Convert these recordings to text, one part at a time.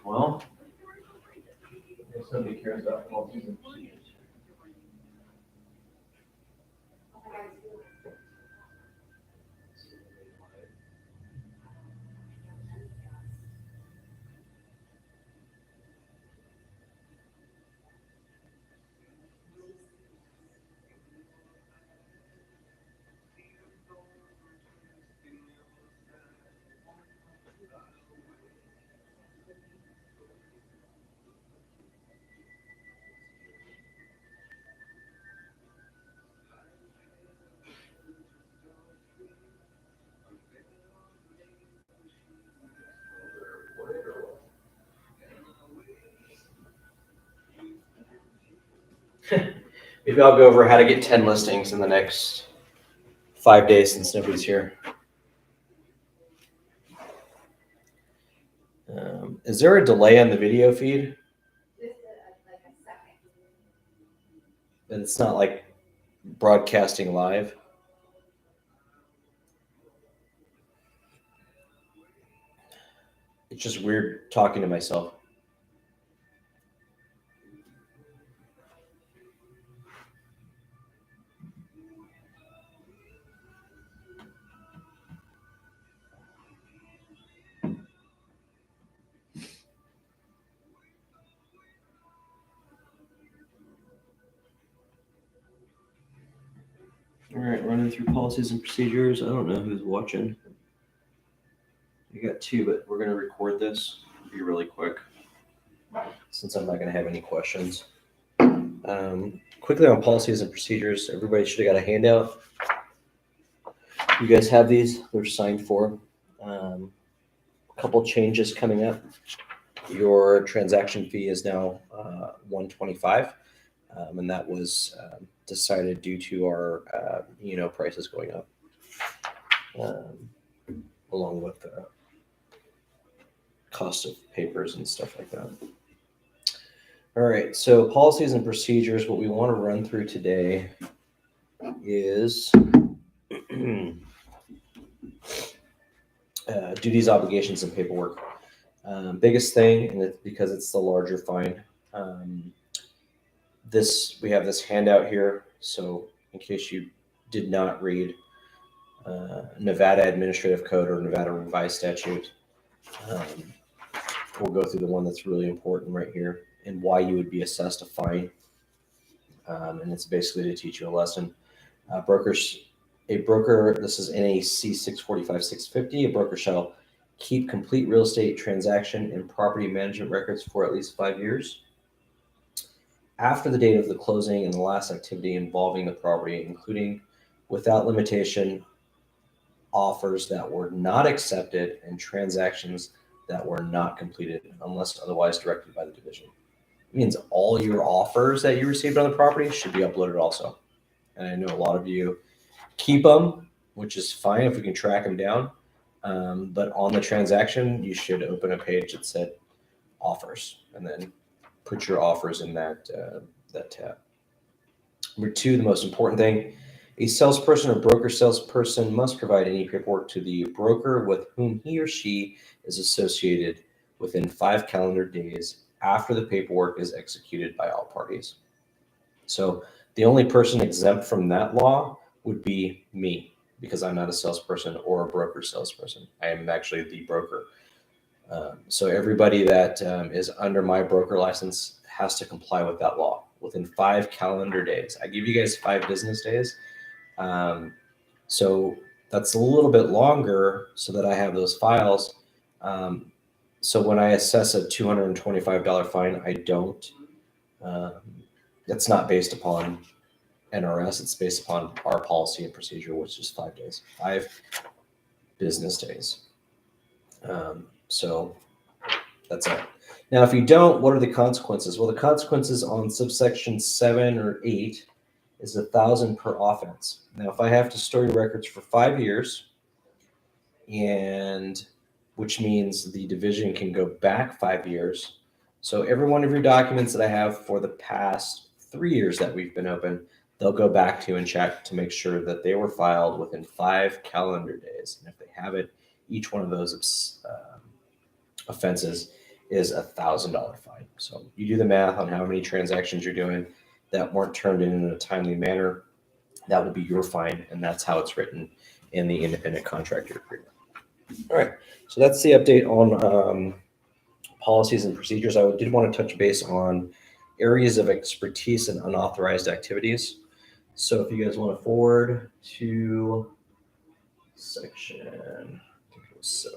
Well, if somebody cares about policies and procedures. Maybe I'll go over how to get 10 listings in the next 5 days since nobody's here. Is there a delay on the video feed? Just like a second. And it's not like broadcasting live? It's just weird talking to myself. All right, running through policies and procedures. I don't know who's watching. You got 2, but we're going to record this. It'll be really quick since I'm not going to have any questions. Quickly on policies and procedures, everybody should have got a handout. You guys have these. They're signed for. A couple changes coming up. Your transaction fee is now $125, and that was decided due to our prices going up, along with the cost of papers and stuff like that. All right, so policies and procedures. What we want to run through today is duties, obligations, and paperwork. Biggest thing, and it's because it's the larger fine. We have this handout here, so in case you did not read Nevada Administrative Code or Nevada Revised Statute, we'll go through the one that's really important right here and why you would be assessed a fine. And it's basically to teach you a lesson. A broker, this is NAC 645-650, a broker shall keep complete real estate transaction and property management records for at least 5 years. After the date of the closing and the last activity involving the property, including without limitation offers that were not accepted and transactions that were not completed unless otherwise directed by the division. It means all your offers that you received on the property should be uploaded also. And I know a lot of you keep them, which is fine if we can track them down. But on the transaction, you should open a page that said offers and then put your offers in that tab. Number 2, the most important thing, a salesperson or broker salesperson must provide any paperwork to the broker with whom he or she is associated within 5 calendar days after the paperwork is executed by all parties. So the only person exempt from that law would be me, because I'm not a salesperson or a broker salesperson. I am actually the broker. So everybody that is under my broker license has to comply with that law within 5 calendar days. I give you guys 5 business days. So that's a little bit longer so that I have those files. So when I assess a $225 fine, I don't, it's not based upon NRS, it's based upon our policy and procedure, which is 5 days, 5 business days. So that's it. Now, if you don't, what are the consequences? Well, the consequences on subsection 7 or 8 is $1,000 per offense. Now, if I have to store your records for 5 years, and which means the division can go back 5 years. So every one of your documents that I have for the past 3 years that we've been open, they'll go back to and check to make sure that they were filed within 5 calendar days. And if they have it, each one of those offenses is $1,000 fine. So you do the math on how many transactions you're doing that weren't turned in a timely manner. That will be your fine, and that's how it's written in the independent contractor agreement. All right, so that's the update on policies and procedures. I did want to touch base on areas of expertise and unauthorized activities. So if you guys want to forward to section, I think it was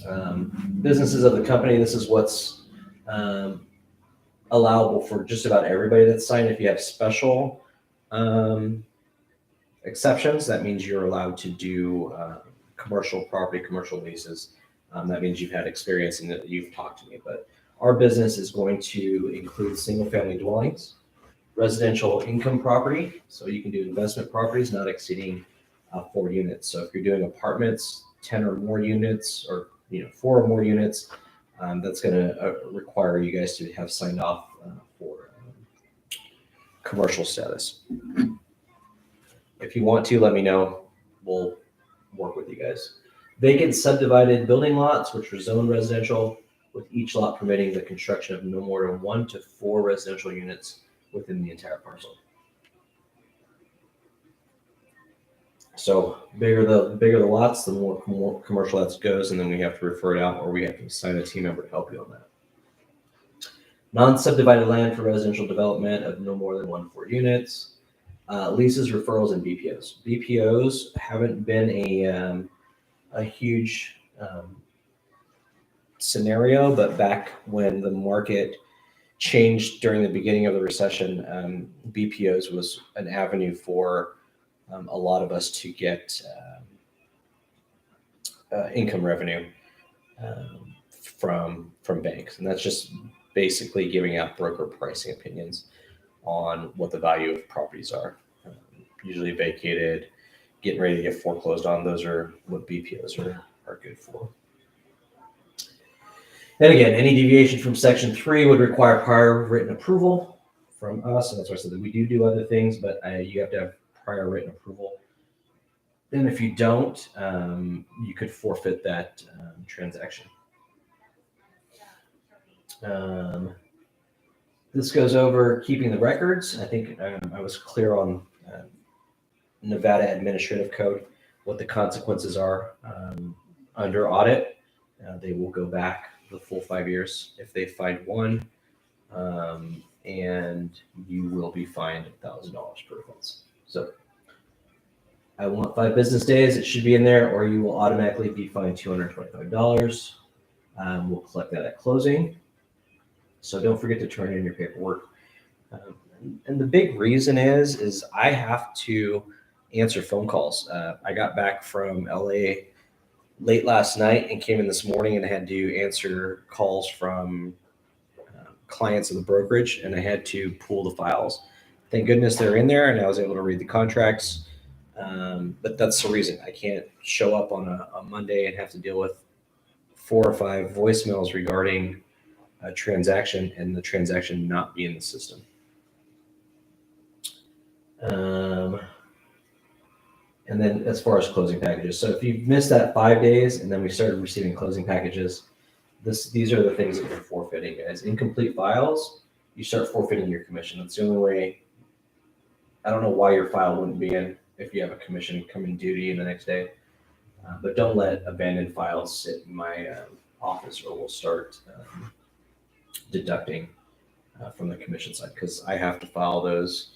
7. Businesses of the company, this is what's allowable for just about everybody that's signed. If you have special exceptions, that means you're allowed to do commercial property, commercial leases. That means you've had experience and that you've talked to me. But our business is going to include single-family dwellings, residential income property. So you can do investment properties not exceeding 4 units. So if you're doing apartments, 10 or more units, or 4 or more units, that's going to require you guys to have signed off for commercial status. If you want to, let me know. We'll work with you guys. Vacant subdivided building lots, which are zoned residential, with each lot permitting the construction of no more than 1 to 4 residential units within the entire parcel. So bigger the lots, the more commercial that goes, and then we have to refer it out, or we have to assign a team member to help you on that. Non-subdivided land for residential development of no more than 1 to 4 units. Leases, referrals, and BPOs. BPOs haven't been a huge scenario, but back when the market changed during the beginning of the recession, BPOs was an avenue for a lot of us to get income revenue from banks, and that's just basically giving out broker pricing opinions on what the value of properties are. Usually vacated, getting ready to get foreclosed on. Those are what BPOs are good for. And again, any deviation from Section 3 would require prior written approval from us. And that's why I said that we do other things, but you have to have prior written approval. Then if you don't, you could forfeit that transaction. This goes over keeping the records. I think I was clear on Nevada Administrative Code, what the consequences are under audit. They will go back the full 5 years if they find one, and you will be fined $1,000 per offense. So I want 5 business days. It should be in there, or you will automatically be fined $225. We'll collect that at closing. So don't forget to turn in your paperwork. And the big reason is I have to answer phone calls. I got back from LA late last night and came in this morning, and I had to answer calls from clients of the brokerage, and I had to pull the files. Thank goodness they're in there, and I was able to read the contracts. But that's the reason I can't show up on a Monday and have to deal with 4 or 5 voicemails regarding a transaction and the transaction not be in the system. And then as far as closing packages, so if you've missed that 5 days and then we started receiving closing packages, these are the things that you're forfeiting, guys. Incomplete files, you start forfeiting your commission. That's the only way. I don't know why your file wouldn't be in if you have a commission coming duty in the next day. But don't let abandoned files sit in my office, or we'll start deducting from the commission side, because I have to file those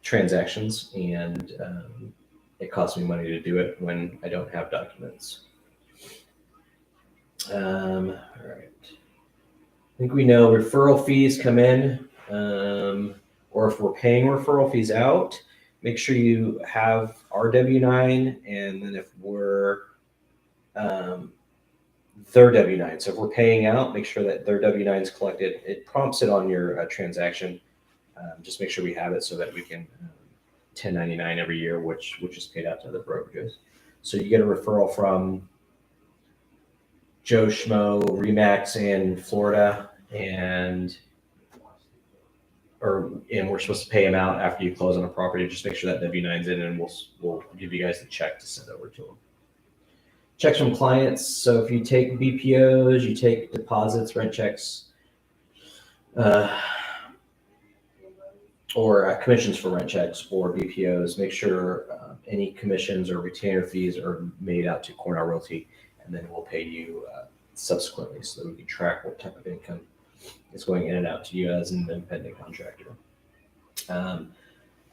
transactions, and it costs me money to do it when I don't have documents. All right. I think we know referral fees come in, or if we're paying referral fees out, make sure you have our W-9, and then if we're their W-9. So if we're paying out, make sure that their W-9 is collected. It prompts it on your transaction. Just make sure we have it so that we can 1099 every year, which is paid out to other brokerages. So you get a referral from Joe Schmo Remax in Florida, and and we're supposed to pay them out after you close on a property. Just make sure that W-9's in, and we'll give you guys the check to send over to them. Checks from clients. So if you take BPOs, you take deposits, rent checks, or commissions for rent checks or BPOs, make sure any commissions or retainer fees are made out to Cornell Realty, and then we'll pay you subsequently, so that we can track what type of income is going in and out to you as an independent contractor.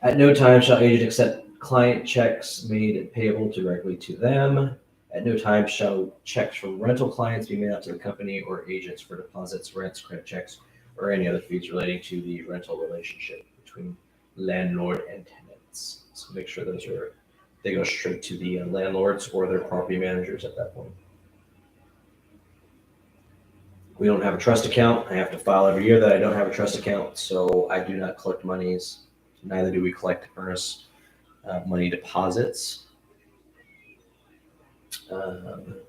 At no time shall agent accept client checks made payable directly to them. At no time shall checks from rental clients be made out to the company or agents for deposits, rents, credit checks, or any other fees relating to the rental relationship between landlord and tenants. So make sure they go straight to the landlords or their property managers at that point. We don't have a trust account. I have to file every year that I don't have a trust account, so I do not collect monies. Neither do we collect earnest money deposits. An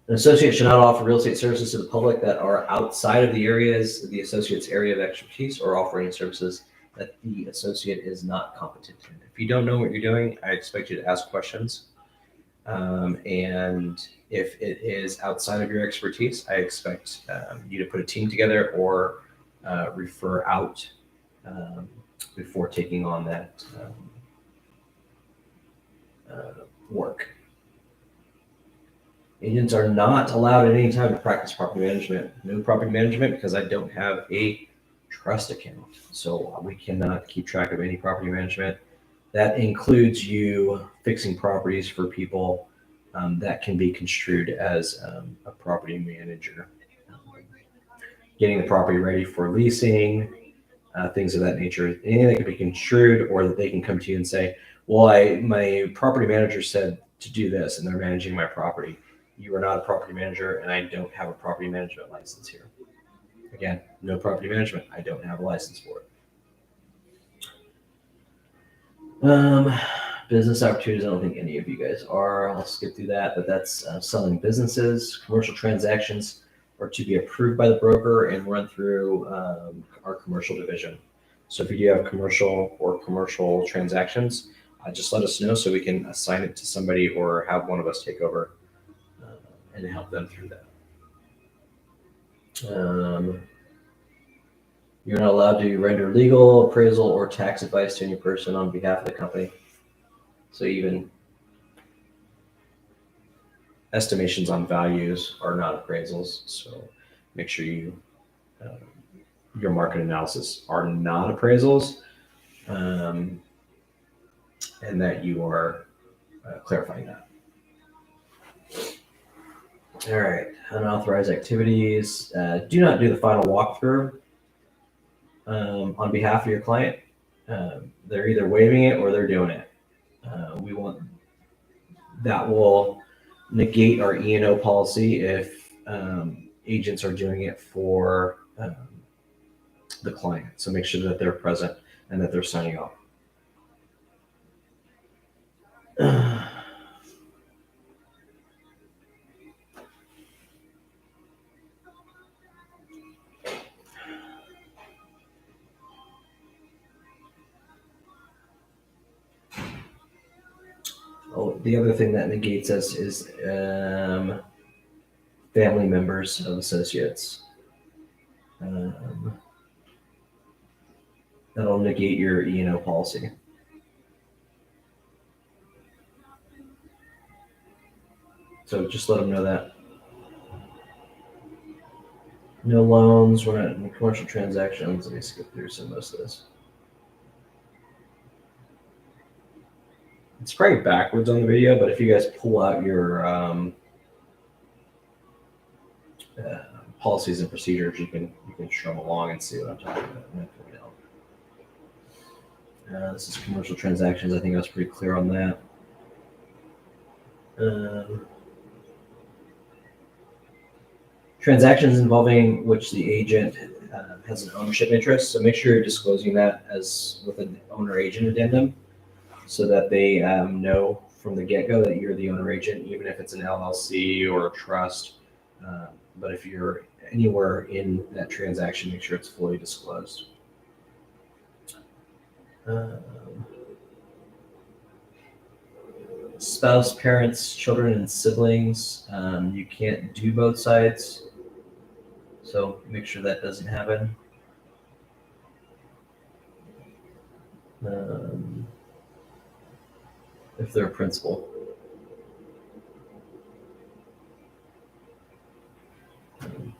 associate should not offer real estate services to the public that are outside of the associate's area of expertise, or offer any services that the associate is not competent in. If you don't know what you're doing, I expect you to ask questions. And if it is outside of your expertise, I expect you to put a team together or refer out before taking on that work. Agents are not allowed at any time to practice property management. No property management, because I don't have a trust account. So we cannot keep track of any property management. That includes you fixing properties for people that can be construed as a property manager. Getting the property ready for leasing, things of that nature. Anything that can be construed, or that they can come to you and say, well, my property manager said to do this, and they're managing my property. You are not a property manager, and I don't have a property management license here. Again, no property management. I don't have a license for it. Business opportunities, I don't think any of you guys are. I'll skip through that, but that's selling businesses. Commercial transactions are to be approved by the broker and run through our commercial division. So if you do have commercial transactions, just let us know so we can assign it to somebody or have one of us take over and help them through that. You're not allowed to render legal, appraisal, or tax advice to any person on behalf of the company. So even estimations on values are not appraisals. So make sure your market analysis are not appraisals, and that you are clarifying that. All right, unauthorized activities. Do not do the final walkthrough on behalf of your client. They're either waiving it or they're doing it. That will negate our E&O policy if agents are doing it for the client. So make sure that they're present and that they're signing off. Oh, the other thing that negates us is family members of associates. That'll negate your E&O policy. So just let them know that. No loans, we're not in commercial transactions. Let me skip through most of this. It's probably backwards on the video, but if you guys pull out your policies and procedures, you can strum along and see what I'm talking about. This is commercial transactions. I think I was pretty clear on that. Transactions involving which the agent has an ownership interest. So make sure you're disclosing that as with an owner-agent addendum, so that they know from the get-go that you're the owner agent, even if it's an LLC or a trust. But if you're anywhere in that transaction, make sure it's fully disclosed. Um, spouse, parents, children, and siblings. You can't do both sides, so make sure that doesn't happen. Um, if they're a principal.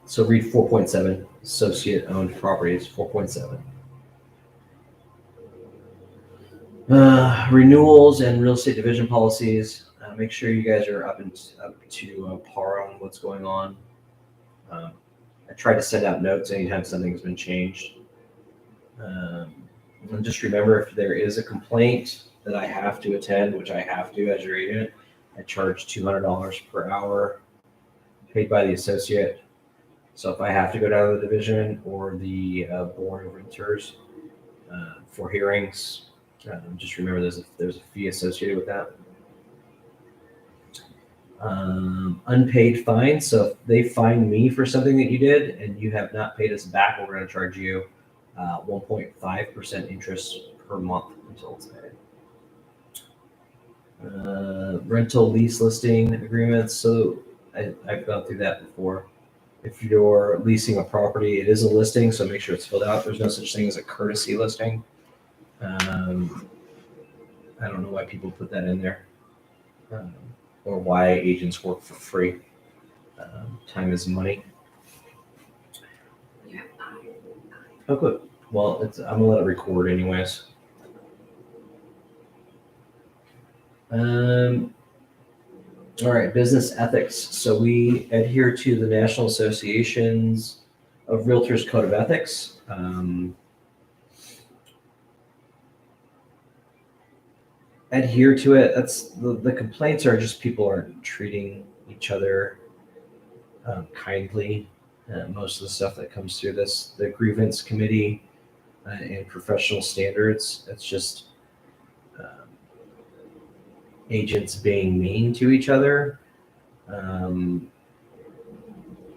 So read 4.7, associate owned properties, 4.7. Renewals and real estate division policies. Make sure you guys are up to par on what's going on. I try to send out notes anytime something's been changed. And just remember, if there is a complaint that I have to attend, which I have to as your agent, I charge $200 per hour paid by the associate. So if I have to go down to the division or the board of renters for hearings, just remember there's a fee associated with that. Unpaid fines. So if they fine me for something that you did and you have not paid us back, we're going to charge you 1.5% interest per month until it's paid. Rental lease listing agreements. So I've gone through that before. If you're leasing a property, it is a listing, so make sure it's filled out. There's no such thing as a courtesy listing. I don't know why people put that in there, or why agents work for free. Time is money. You have 9. Oh, good. Well, I'm gonna let it record anyways. All right, business ethics. So we adhere to the National Associations of Realtors Code of Ethics. Adhere to it. That's the complaints are just people aren't treating each other kindly. Most of the stuff that comes through the grievance committee and professional standards, it's just agents being mean to each other. And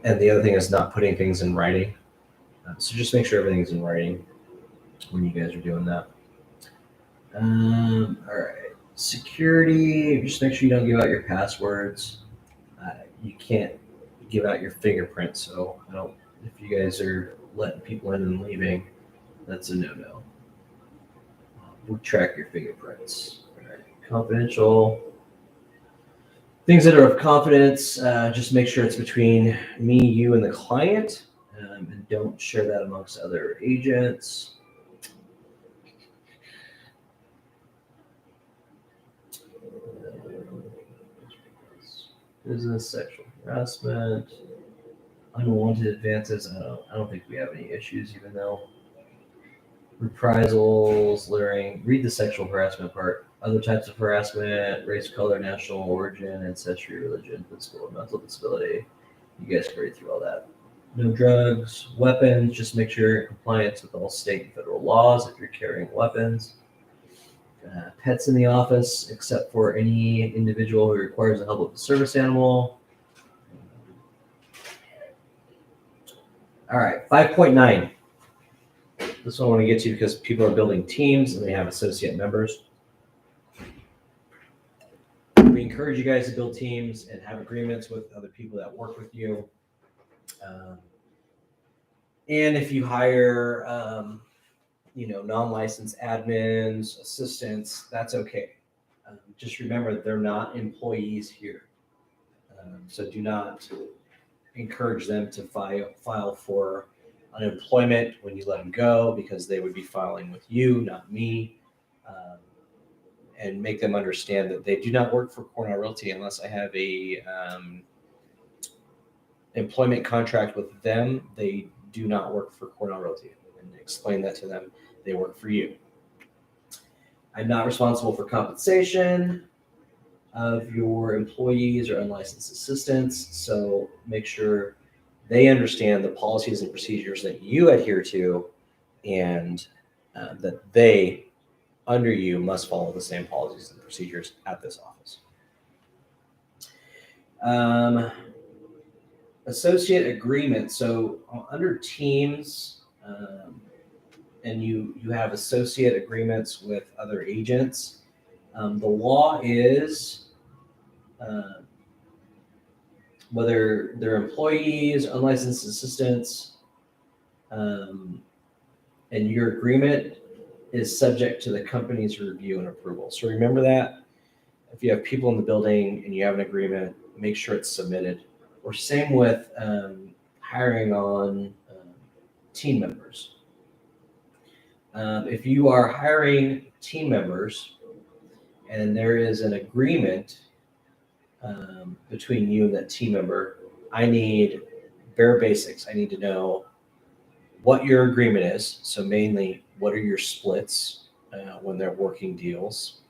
the other thing is not putting things in writing. So just make sure everything's in writing when you guys are doing that. All right. Security, just make sure you don't give out your passwords. You can't give out your fingerprint. So if you guys are letting people in and leaving, that's a no-no. We'll track your fingerprints. All right. Confidential. Things that are of confidence, just make sure it's between me, you, and the client, and don't share that amongst other agents. Business, sexual harassment, unwanted advances. I don't think we have any issues, even though reprisals, littering. Read the sexual harassment part. Other types of harassment: race, color, national origin, ancestry, religion, physical or mental disability. You guys can read through all that. No drugs, weapons. Just make sure you're in compliance with all state and federal laws if you're carrying weapons. Pets in the office, except for any individual who requires the help of a service animal. All right, 5.9. This one I want to get to because people are building teams and they have associate members. We encourage you guys to build teams and have agreements with other people that work with you. And if you hire, non-licensed admins, assistants, that's okay. Just remember, they're not employees here. So do not encourage them to file for unemployment when you let them go, because they would be filing with you, not me. And make them understand that they do not work for Cornell Realty unless I have a employment contract with them. They do not work for Cornell Realty, and explain that to them. They work for you. I'm not responsible for compensation of your employees or unlicensed assistants, so make sure they understand the policies and procedures that you adhere to, and that they, under you, must follow the same policies and procedures at this office. Associate agreement. So under teams and you have associate agreements with other agents, the law is whether they're employees, unlicensed assistants, and your agreement is subject to the company's review and approval. So remember that. If you have people in the building and you have an agreement, make sure it's submitted. Or same with hiring on team members. If you are hiring team members and there is an agreement between you and that team member, I need bare basics. I need to know what your agreement is. So mainly, what are your splits when they're working deals?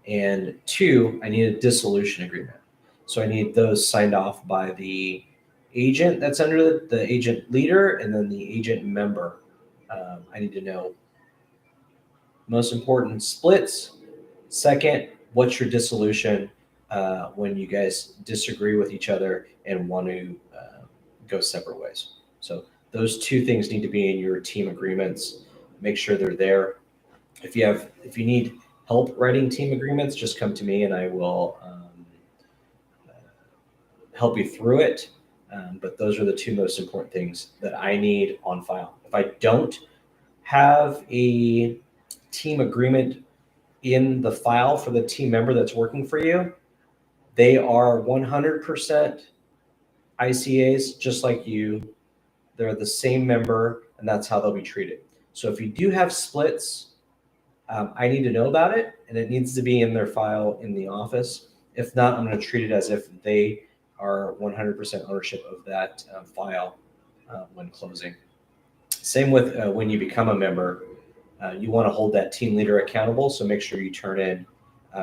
And 2, I need a dissolution agreement. So I need those signed off by the agent that's under the agent leader and then the agent member. I need to know most important splits. Second, what's your dissolution when you guys disagree with each other and want to go separate ways. So those 2 things need to be in your team agreements. Make sure they're there. If you need help writing team agreements, just come to me and I will help you through it. But those are the 2 most important things that I need on file. If I don't have a team agreement in the file for the team member that's working for you, they are 100% ICAs, just like you. They're the same member, and that's how they'll be treated. So if you do have splits, I need to know about it, and it needs to be in their file in the office. If not, I'm going to treat it as if they are 100% ownership of that file when closing. Same with when you become a member, you want to hold that team leader accountable. So make sure you turn in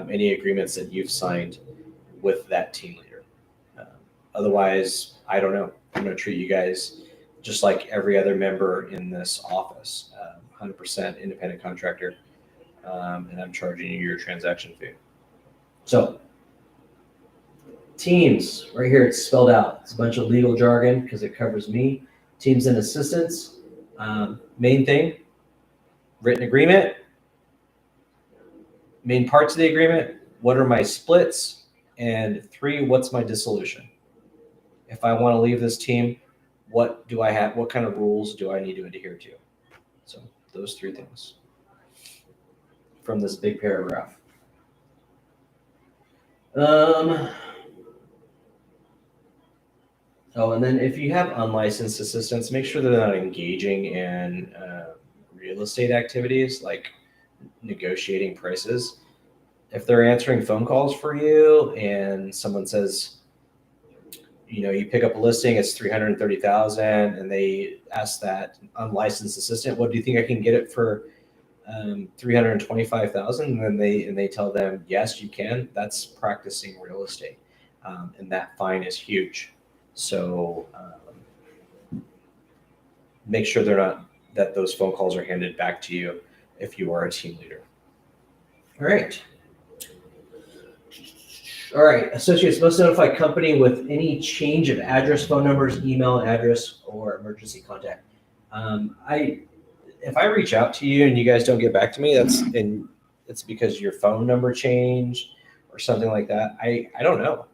any agreements that you've signed with that team leader. Otherwise, I don't know. I'm going to treat you guys just like every other member in this office, 100% independent contractor, and I'm charging you your transaction fee. So teams, right here, it's spelled out. It's a bunch of legal jargon because it covers me. Teams and assistants. Main thing, written agreement. Main parts of the agreement. What are my splits? And 3, what's my dissolution? If I want to leave this team, what do I have? What kind of rules do I need to adhere to? So those 3 things from this big paragraph. Oh, and then if you have unlicensed assistants, make sure they're not engaging in real estate activities like negotiating prices. If they're answering phone calls for you and someone says, you pick up a listing, it's $330,000, and they ask that unlicensed assistant, what do you think I can get it for $325,000? And then they tell them, yes, you can. That's practicing real estate, and that fine is huge. So make sure that those phone calls are handed back to you if you are a team leader. All right. All right. Associates must notify company with any change of address, phone numbers, email address, or emergency contact. If I reach out to you and you guys don't get back to me, it's because your phone number changed or something like that. I don't know.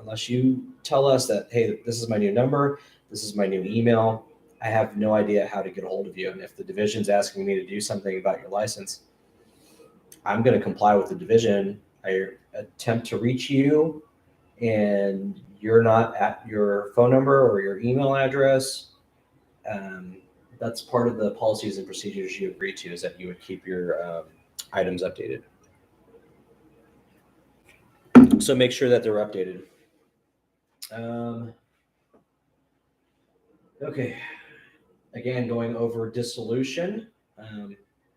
Unless you tell us that, hey, this is my new number, this is my new email, I have no idea how to get a hold of you. And if the division's asking me to do something about your license, I'm going to comply with the division. I attempt to reach you and you're not at your phone number or your email address. That's part of the policies and procedures you agree to, is that you would keep your items updated. So make sure that they're updated. Okay. Again, going over dissolution.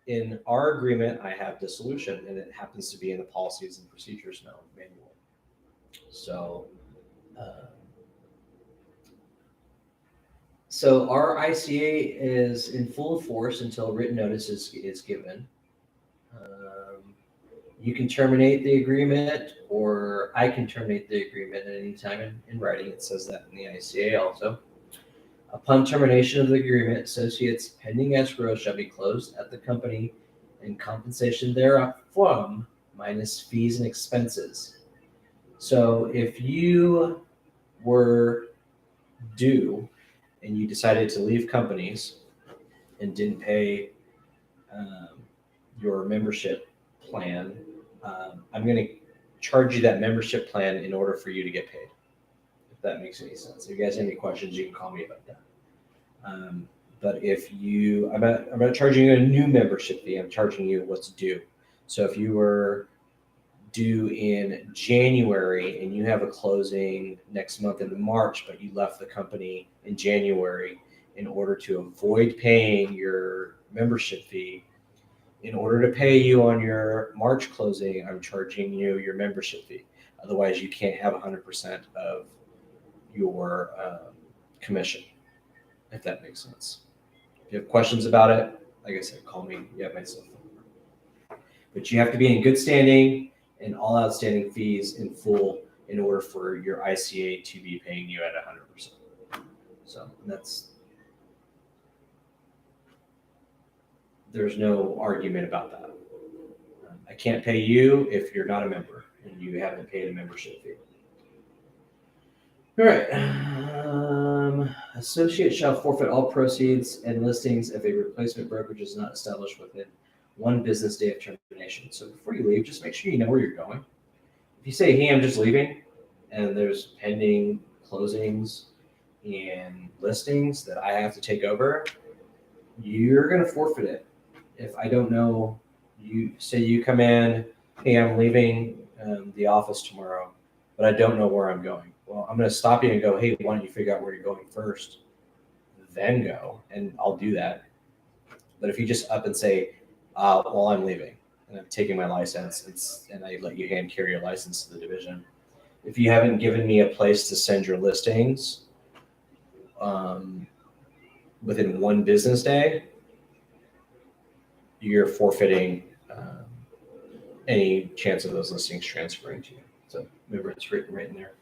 In our agreement, I have dissolution, and it happens to be in the policies and procedures manual. So our ICA is in full force until written notice is given. You can terminate the agreement, or I can terminate the agreement at any time in writing. It says that in the ICA also. Upon termination of the agreement, associates pending escrow shall be closed at the company and compensation therefrom minus fees and expenses. So if you were due and you decided to leave companies and didn't pay your membership plan, I'm going to charge you that membership plan in order for you to get paid, if that makes any sense. If you guys have any questions, you can call me about that. But if you, I'm not charging you a new membership fee. I'm charging you what's due. So if you were due in January and you have a closing next month in March, but you left the company in January in order to avoid paying your membership fee, in order to pay you on your March closing, I'm charging you your membership fee. Otherwise, you can't have 100% of your commission, if that makes sense. If you have questions about it, like I said, call me. You have my cell phone. But you have to be in good standing and all outstanding fees in full in order for your ICA to be paying you at 100%. So there's no argument about that. I can't pay you if you're not a member and you haven't paid a membership fee. All right. Associate shall forfeit all proceeds and listings if a replacement brokerage is not established within 1 business day of termination. So before you leave, just make sure you know where you're going. If you say, hey, I'm just leaving, and there's pending closings and listings that I have to take over, you're going to forfeit it. If I don't know, you say you come in, hey, I'm leaving the office tomorrow, but I don't know where I'm going. Well, I'm going to stop you and go, hey, why don't you figure out where you're going first, then go, and I'll do that. But if you just up and say, well, I'm leaving, and I'm taking my license, and I let you hand carry your license to the division. If you haven't given me a place to send your listings within 1 business day, you're forfeiting any chance of those listings transferring to you. So remember, it's written right in there.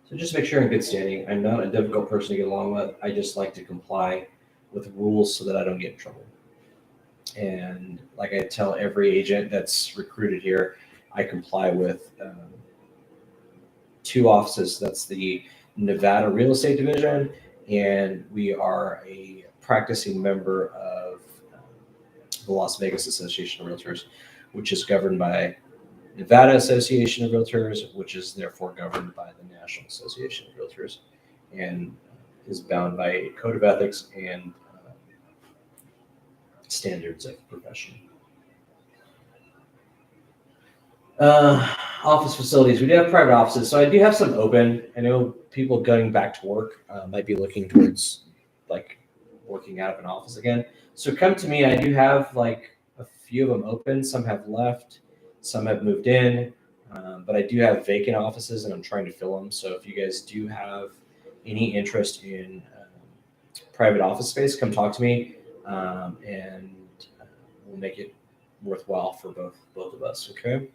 So just make sure you're in good standing. I'm not a difficult person to get along with. I just like to comply with rules so that I don't get in trouble. And like I tell every agent that's recruited here, I comply with 2 offices. That's the Nevada Real Estate Division, and we are a practicing member of the Las Vegas Association of Realtors, which is governed by Nevada Association of Realtors, which is therefore governed by the National Association of Realtors, and is bound by a code of ethics and standards of profession. Office facilities. We do have private offices, so I do have some open. I know people going back to work might be looking towards like working out of an office again. So come to me. I do have like a few of them open. Some have left, some have moved in, but I do have vacant offices, and I'm trying to fill them. So if you guys do have any interest in private office space, come talk to me, and we'll make it worthwhile for both of us. Okay.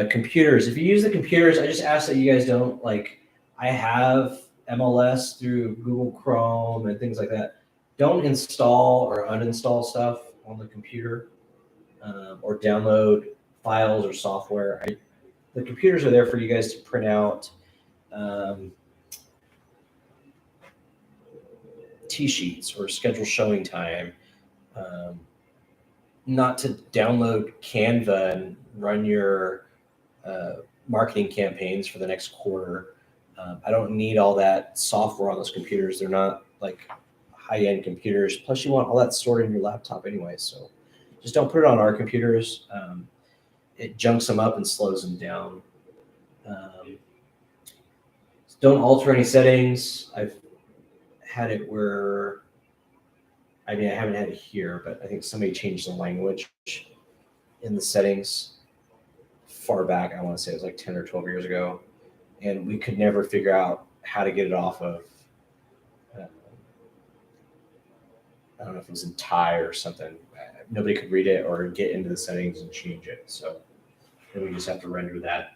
Computers. If you use the computers, I just ask that you guys don't I have MLS through Google Chrome and things like that. Don't install or uninstall stuff on the computer or download files or software. The computers are there for you guys to print out T-sheets or schedule showing time. Not to download Canva and run your marketing campaigns for the next quarter. I don't need all that software on those computers. They're not like high-end computers. Plus, you want all that stored in your laptop anyway. So just don't put it on our computers. It junks them up and slows them down. Don't alter any settings. I've had it where, I haven't had it here, but I think somebody changed the language in the settings far back. I want to say it was like 10 or 12 years ago. And we could never figure out how to get it off of, I don't know if it was in Thai or something. Nobody could read it or get into the settings and change it. So then we just have to render that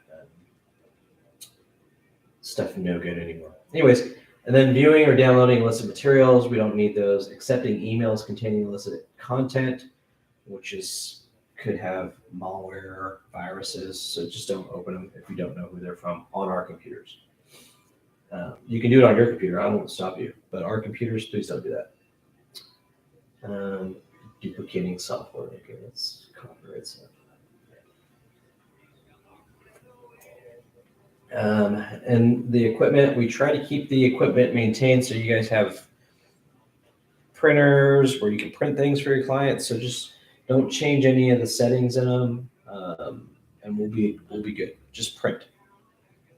stuff no good anymore. Anyways, and then viewing or downloading illicit materials, we don't need those. Accepting emails containing illicit content, which could have malware, viruses, so just don't open them if you don't know who they're from on our computers. You can do it on your computer. I won't stop you, but our computers, please don't do that. Duplicating software. Okay, that's copyright stuff. And the equipment, we try to keep the equipment maintained so you guys have printers where you can print things for your clients. So just don't change any of the settings in them, and we'll be good. Just print.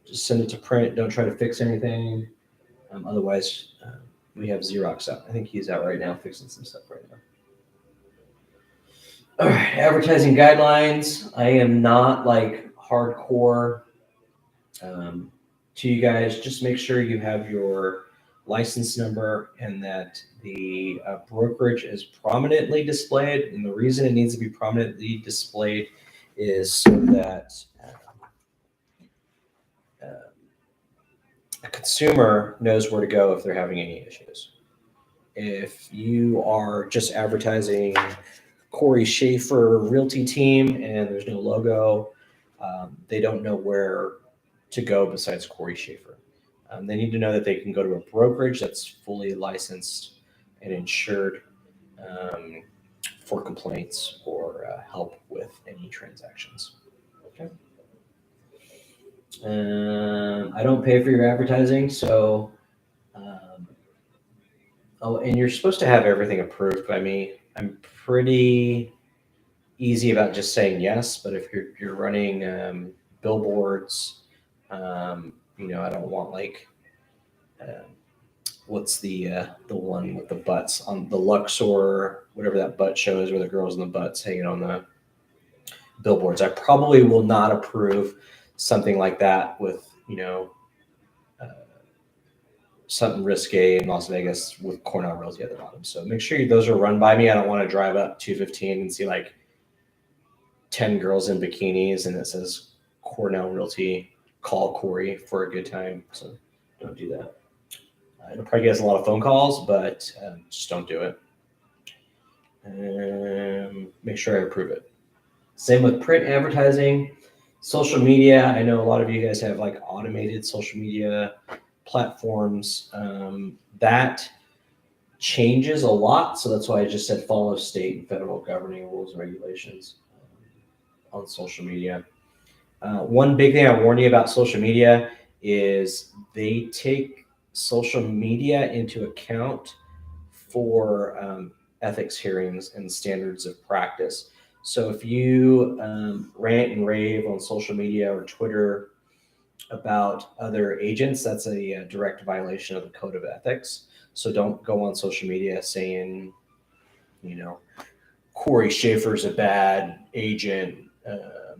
Just send it to print. Don't try to fix anything. Otherwise, we have Xerox out. I think he's out right now fixing some stuff right now. All right, advertising guidelines. I am not like hardcore to you guys. Just make sure you have your license number and that the brokerage is prominently displayed. And the reason it needs to be prominently displayed is so that a consumer knows where to go if they're having any issues. If you are just advertising Corey Schaefer Realty Team and there's no logo, they don't know where to go besides Corey Schaefer. They need to know that they can go to a brokerage that's fully licensed and insured for complaints or help with any transactions. Okay. I don't pay for your advertising, so and you're supposed to have everything approved by me. I'm pretty easy about just saying yes, but if you're running billboards, I don't want like what's the one with the butts on the Luxor, whatever that butt show is where the girls in the butts hanging on the billboards. I probably will not approve something like that with something risque in Las Vegas with Cornell Realty at the bottom. So make sure those are run by me. I don't want to drive up 215 and see like 10 girls in bikinis and it says Cornell Realty, call Corey for a good time. So don't do that. It'll probably get us a lot of phone calls, but just don't do it. Make sure I approve it. Same with print advertising, social media. I know a lot of you guys have like automated social media platforms. That changes a lot. So that's why I just said follow state and federal governing rules and regulations on social media. One big thing I warn you about social media is they take social media into account for ethics hearings and standards of practice. So if you rant and rave on social media or Twitter about other agents, that's a direct violation of the code of ethics. So don't go on social media saying, Corey Schaefer's a bad agent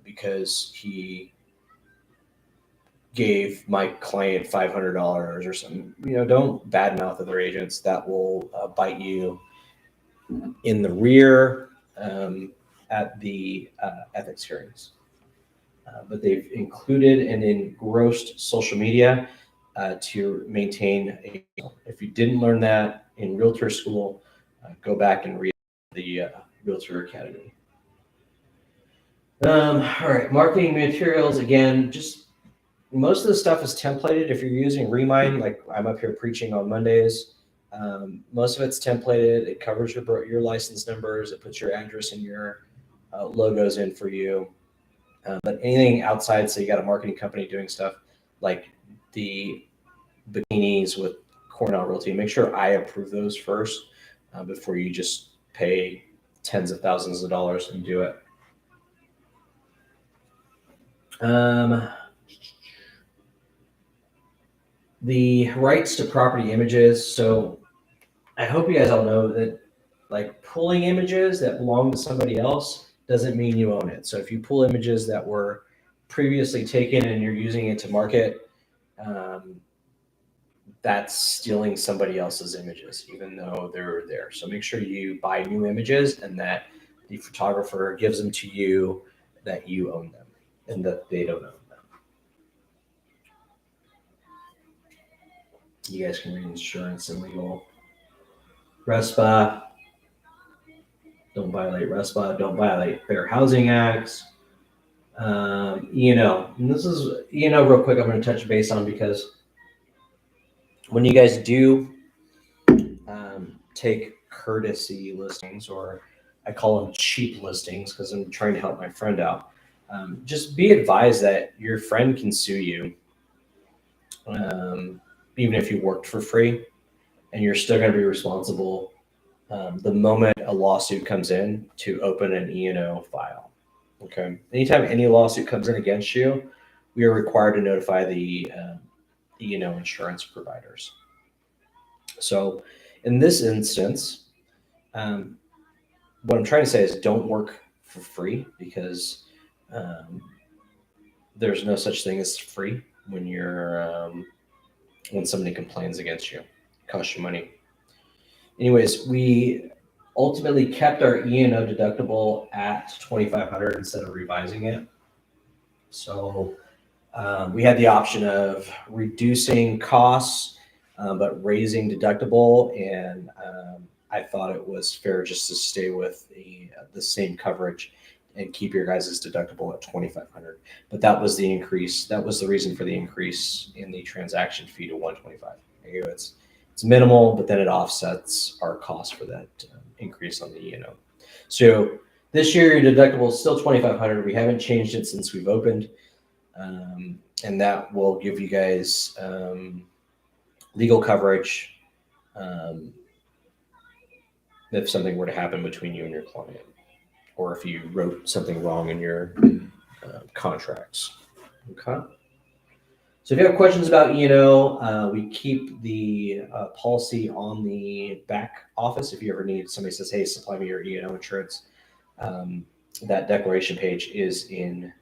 because he gave my client $500 or something. Don't badmouth other agents. That will bite you in the rear at the ethics hearings. But they've included and engrossed social media to maintain if you didn't learn that in realtor school, go back and read the Realtor Academy. All right, marketing materials, again, just most of the stuff is templated. If you're using Remind, like I'm up here preaching on Mondays, most of it's templated. It covers your license numbers. It puts your address and your logos in for you. But anything outside, so you got a marketing company doing stuff like the bikinis with Cornell Realty, make sure I approve those first before you just pay tens of thousands of dollars and do it. The rights to property images. So I hope you guys all know that like pulling images that belong to somebody else doesn't mean you own it. So if you pull images that were previously taken and you're using it to market, that's stealing somebody else's images, even though they're there. So make sure you buy new images and that the photographer gives them to you, that you own them and that they don't own You guys can read insurance and legal. RESPA, don't violate RESPA, don't violate Fair Housing Acts. And this is, real quick, I'm going to touch base on because when you guys do take courtesy listings, or I call them cheap listings because I'm trying to help my friend out, just be advised that your friend can sue you even if you worked for free, and you're still going to be responsible the moment a lawsuit comes in to open an E&O file. Okay. Anytime any lawsuit comes in against you, we are required to notify the insurance providers. So in this instance, um, what I'm trying to say is don't work for free, because um, there's no such thing as free when when somebody complains against you. It costs you money. Anyways, we ultimately kept our E&O deductible at 2,500 instead of revising it. So we had the option of reducing costs, but raising deductible, and I thought it was fair just to stay with the same coverage and keep your guys' deductible at 2,500. But that was the increase. That was the reason for the increase in the transaction fee to 125. It's minimal, but then it offsets our cost for that increase on the E&O. So this year your deductible is still 2,500. We haven't changed it since we've opened. And that will give you guys legal coverage if something were to happen between you and your client, or if you wrote something wrong in your contracts. Okay. So if you have questions about E&O, we keep the policy on the back office. If you ever need, somebody says, hey, supply me your E&O insurance, that declaration page is in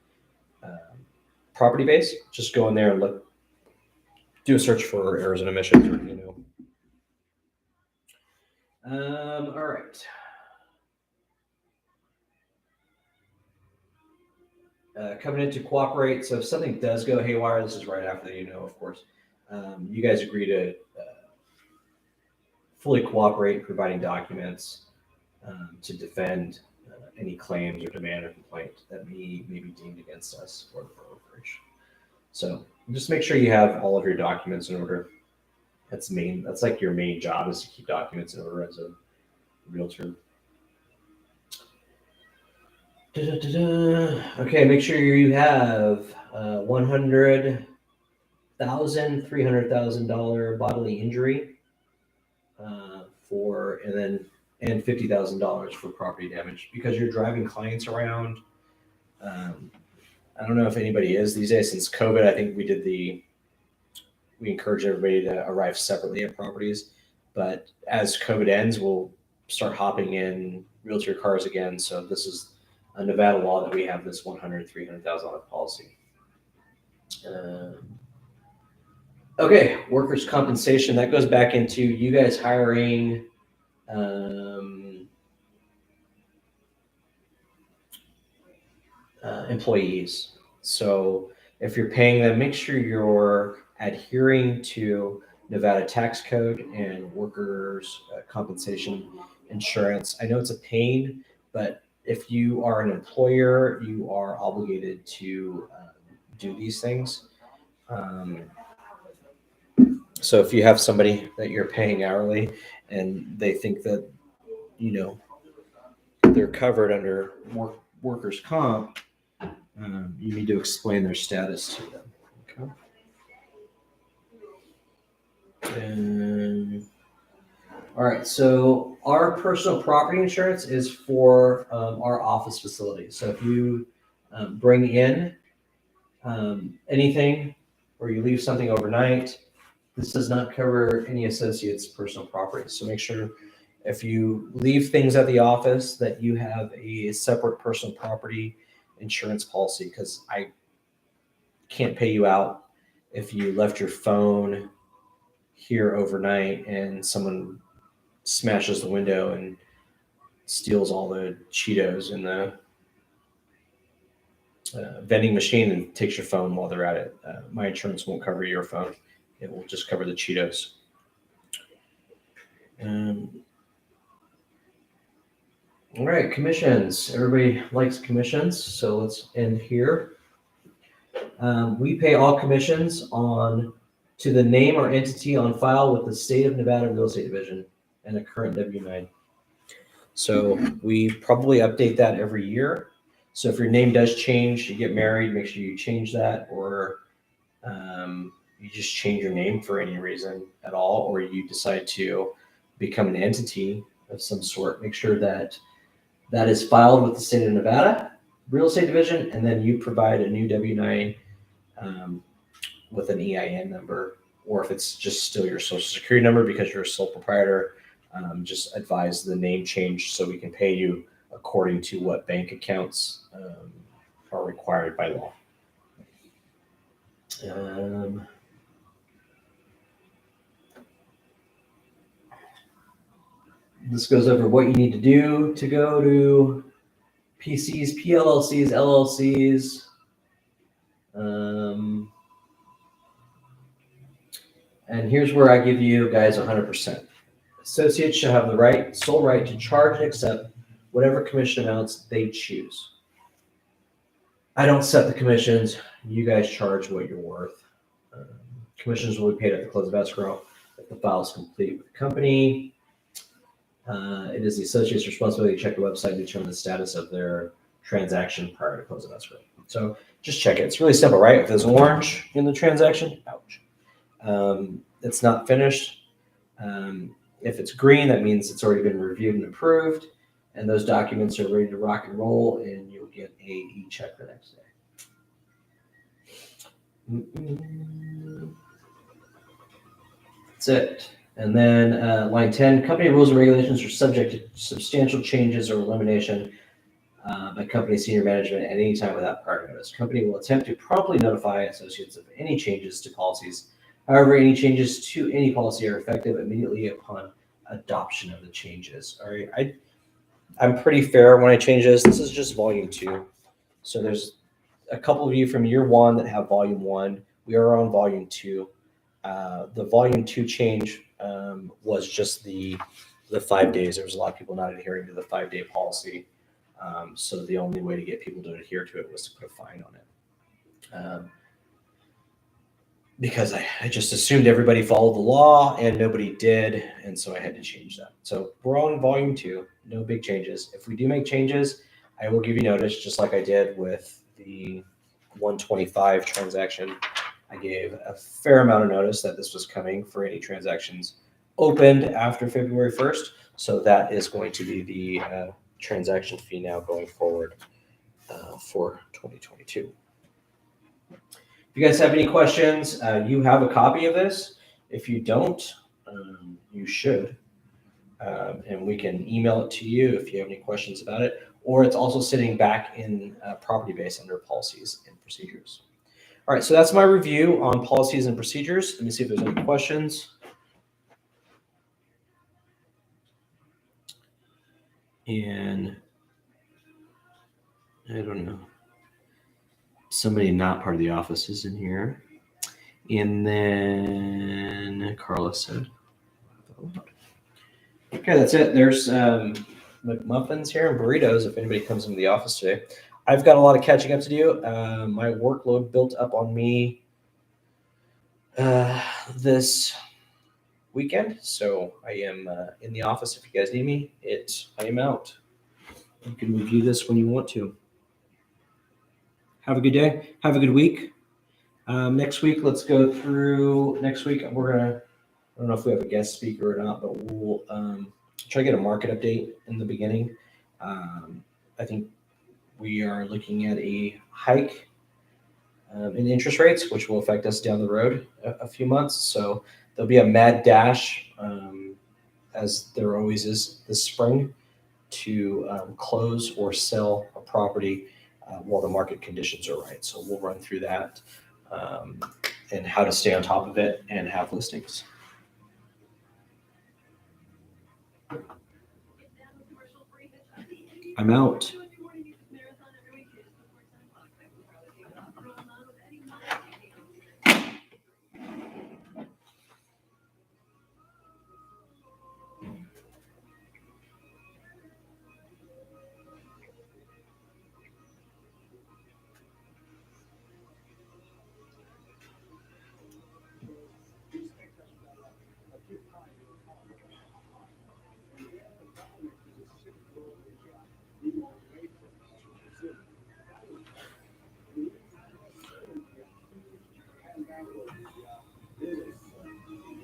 property base. Just go in there and look, do a search for Arizona emissions or E&O. All right. Covenant to cooperate. So if something does go haywire, this is right after the of course. You guys agree to fully cooperate, providing documents to defend any claims or demand or complaint that may be deemed against us or the brokerage. So just make sure you have all of your documents in order. That's like your main job, is to keep documents in order as a realtor. Okay, make sure you have $100,000, $300,000 bodily injury and $50,000 for property damage, because you're driving clients around. I don't know if anybody is these days since COVID. I think we encourage everybody to arrive separately at properties, but as COVID ends, we'll start hopping in realtor cars again. So this is a Nevada law that we have this $100,000, $300,000 policy. Okay, workers' compensation. That goes back into you guys hiring employees. So if you're paying them, make sure you're adhering to Nevada tax code and workers' compensation insurance. I know it's a pain, but if you are an employer, you are obligated to do these things. So if you have somebody that you're paying hourly and they think that, they're covered under workers' comp, you need to explain their status to them. Okay. And, all right. So our personal property insurance is for our office facility. So if you bring in anything, or you leave something overnight, this does not cover any associates' personal property. So make sure if you leave things at the office that you have a separate personal property insurance policy, because I can't pay you out if you left your phone here overnight and someone smashes the window and steals all the Cheetos in the vending machine and takes your phone while they're at it. My insurance won't cover your phone It will just cover the Cheetos. All right, commissions. Everybody likes commissions, so let's end here. We pay all commissions to the name or entity on file with the State of Nevada Real Estate Division and a current W-9. So we probably update that every year. So if your name does change, you get married, make sure you change that, or you just change your name for any reason at all, or you decide to become an entity of some sort, make sure that is filed with the State of Nevada Real Estate Division, and then you provide a new W-9 with an EIN number, or if it's just still your social security number because you're a sole proprietor, just advise the name change so we can pay you according to what bank accounts are required by law. This goes over what you need to do to go to PCs, PLLCs, LLCs. And here's where I give you guys 100%. Associates shall have the sole right to charge and accept whatever commission amounts they choose. I don't set the commissions. You guys charge what you're worth. Commissions will be paid at the close of escrow if the file is complete with the company. It is the associate's responsibility to check the website and determine the status of their transaction prior to close of escrow. So just check it. It's really simple, right? If there's orange in the transaction, ouch. It's not finished. If it's green, that means it's already been reviewed and approved, and those documents are ready to rock and roll, and you'll get a e-check the next day. That's it. And then line 10, company rules and regulations are subject to substantial changes or elimination by company senior management at any time without prior notice. Company will attempt to promptly notify associates of any changes to policies. However, any changes to any policy are effective immediately upon adoption of the changes. All right, I'm pretty fair when I change this. This is just volume 2. So there's a couple of you from year 1 that have volume 1. We are on volume 2. The volume 2 change was just the 5 days. There was a lot of people not adhering to the 5-day policy. So the only way to get people to adhere to it was to put a fine on it. Because I just assumed everybody followed the law and nobody did. And so I had to change that. So we're on volume 2, no big changes. If we do make changes, I will give you notice, just like I did with the 125 transaction. I gave a fair amount of notice that this was coming for any transactions opened after February 1st. So that is going to be the transaction fee now going forward for 2022. If you guys have any questions, you have a copy of this. If you don't, you should. And we can email it to you if you have any questions about it. Or it's also sitting back in property base under policies and procedures. All right, so that's my review on policies and procedures. Let me see if there's any questions. And I don't know. Somebody not part of the office is in here. And then Carla said, okay, that's it. There's McMuffins here and burritos if anybody comes into the office today. I've got a lot of catching up to do. My workload built up on me this weekend. So I am in the office. If you guys need me, I am out. You can review this when you want to. Have a good day. Have a good week. Next week, let's go through. Next week, we're going to, I don't know if we have a guest speaker or not, but we'll try to get a market update in the beginning. I think we are looking at a hike in interest rates, which will affect us down the road a few months. So there'll be a mad dash, as there always is this spring, to close or sell a property while the market conditions are right. So we'll run through that and how to stay on top of it and have listings. I'm out.